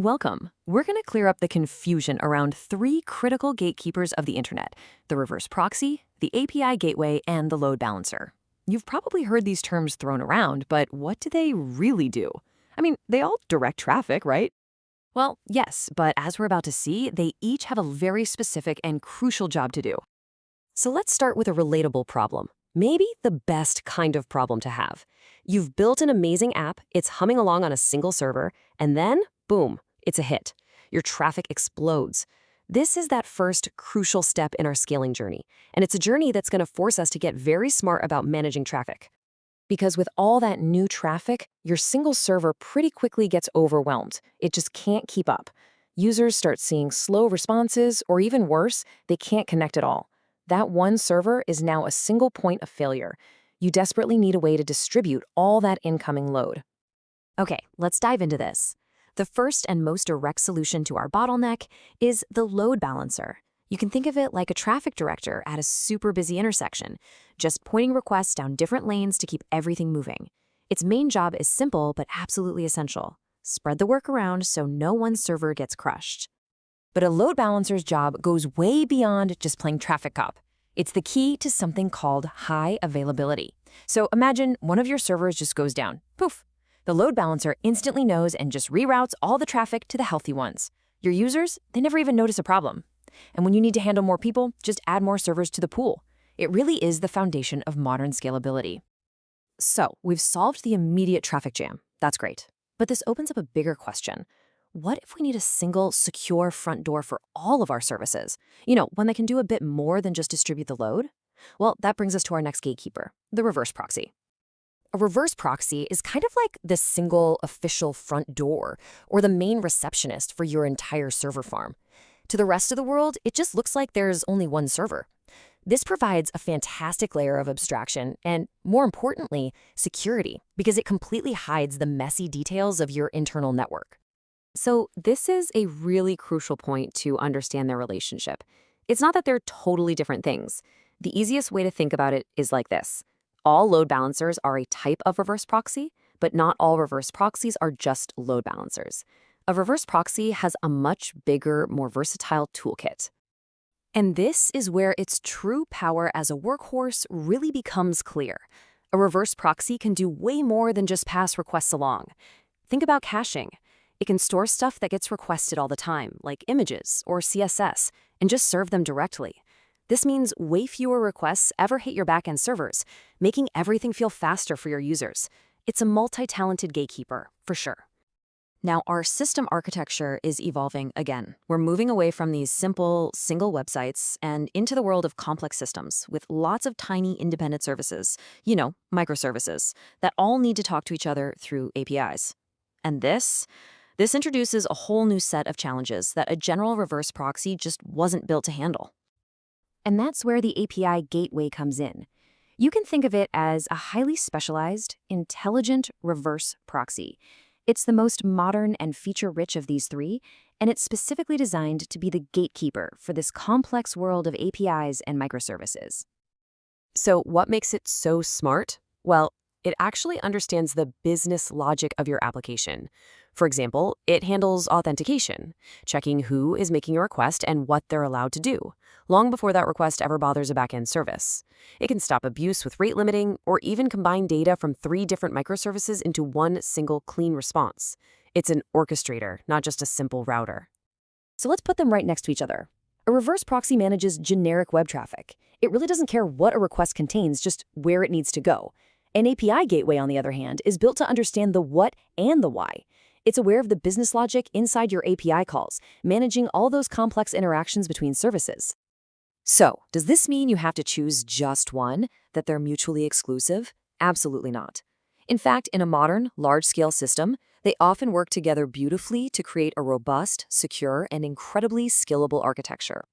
Welcome. We're going to clear up the confusion around three critical gatekeepers of the internet: the reverse proxy, the API gateway, and the load balancer. You've probably heard these terms thrown around, but what do they really do? I mean, they all direct traffic, right? Well, yes, but as we're about to see, they each have a very specific and crucial job to do. So let's start with a relatable problem. Maybe the best kind of problem to have. You've built an amazing app, it's humming along on a single server, and then, boom, it's a hit. Your traffic explodes. This is that first crucial step in our scaling journey, and it's a journey that's going to force us to get very smart about managing traffic. Because with all that new traffic, your single server pretty quickly gets overwhelmed. It just can't keep up. Users start seeing slow responses, or even worse, they can't connect at all. That one server is now a single point of failure. You desperately need a way to distribute all that incoming load. Okay, let's dive into this. The first and most direct solution to our bottleneck is the load balancer. You can think of it like a traffic director at a super busy intersection, just pointing requests down different lanes to keep everything moving. Its main job is simple but absolutely essential. Spread the work around so no one server gets crushed. But a load balancer's job goes way beyond just playing traffic cop. It's the key to something called high availability. So imagine one of your servers just goes down. Poof! The load balancer instantly knows and just reroutes all the traffic to the healthy ones. Your users, they never even notice a problem. And when you need to handle more people, just add more servers to the pool. It really is the foundation of modern scalability. So we've solved the immediate traffic jam. That's great. But this opens up a bigger question. What if we need a single, secure front door for all of our services? One that can do a bit more than just distribute the load? Well, that brings us to our next gatekeeper, the reverse proxy. A reverse proxy is kind of like the single official front door or the main receptionist for your entire server farm. To the rest of the world, it just looks like there's only one server. This provides a fantastic layer of abstraction and, more importantly, security, because it completely hides the messy details of your internal network. So this is a really crucial point to understand their relationship. It's not that they're totally different things. The easiest way to think about it is like this. All load balancers are a type of reverse proxy, but not all reverse proxies are just load balancers. A reverse proxy has a much bigger, more versatile toolkit. And this is where its true power as a workhorse really becomes clear. A reverse proxy can do way more than just pass requests along. Think about caching. It can store stuff that gets requested all the time, like images or CSS, and just serve them directly. This means way fewer requests ever hit your backend servers, making everything feel faster for your users. It's a multi-talented gatekeeper, for sure. Now, our system architecture is evolving again. We're moving away from these simple, single websites and into the world of complex systems with lots of tiny independent services, microservices, that all need to talk to each other through APIs. And this introduces a whole new set of challenges that a general reverse proxy just wasn't built to handle. And that's where the API gateway comes in. You can think of it as a highly specialized, intelligent reverse proxy. It's the most modern and feature-rich of these three, and it's specifically designed to be the gatekeeper for this complex world of APIs and microservices. So what makes it so smart? Well, it actually understands the business logic of your application. For example, it handles authentication, checking who is making a request and what they're allowed to do, long before that request ever bothers a backend service. It can stop abuse with rate limiting or even combine data from 3 different microservices into one single clean response. It's an orchestrator, not just a simple router. So let's put them right next to each other. A reverse proxy manages generic web traffic. It really doesn't care what a request contains, just where it needs to go. An API gateway, on the other hand, is built to understand the what and the why. It's aware of the business logic inside your API calls, managing all those complex interactions between services. So, does this mean you have to choose just one, that they're mutually exclusive? Absolutely not. In fact, in a modern, large-scale system, they often work together beautifully to create a robust, secure, and incredibly scalable architecture.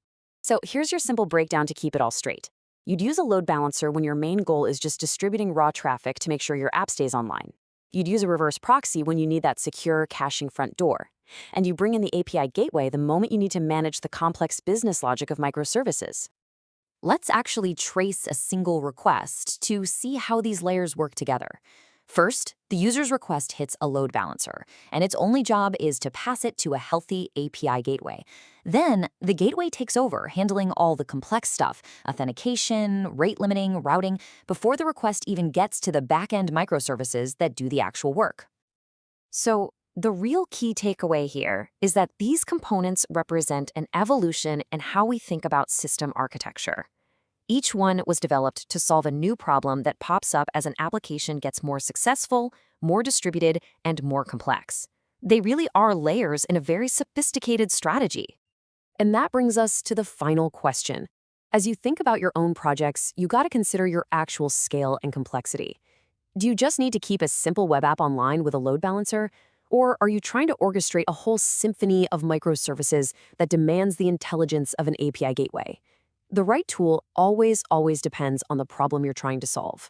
So here's your simple breakdown to keep it all straight. You'd use a load balancer when your main goal is just distributing raw traffic to make sure your app stays online. You'd use a reverse proxy when you need that secure caching front door. And you bring in the API gateway the moment you need to manage the complex business logic of microservices. Let's actually trace a single request to see how these layers work together. First, the user's request hits a load balancer, and its only job is to pass it to a healthy API gateway. Then, the gateway takes over, handling all the complex stuff, authentication, rate limiting, routing, before the request even gets to the backend microservices that do the actual work. So, the real key takeaway here is that these components represent an evolution in how we think about system architecture. Each one was developed to solve a new problem that pops up as an application gets more successful, more distributed, and more complex. They really are layers in a very sophisticated strategy. And that brings us to the final question. As you think about your own projects, you got to consider your actual scale and complexity. Do you just need to keep a simple web app online with a load balancer? Or are you trying to orchestrate a whole symphony of microservices that demands the intelligence of an API gateway? The right tool always depends on the problem you're trying to solve.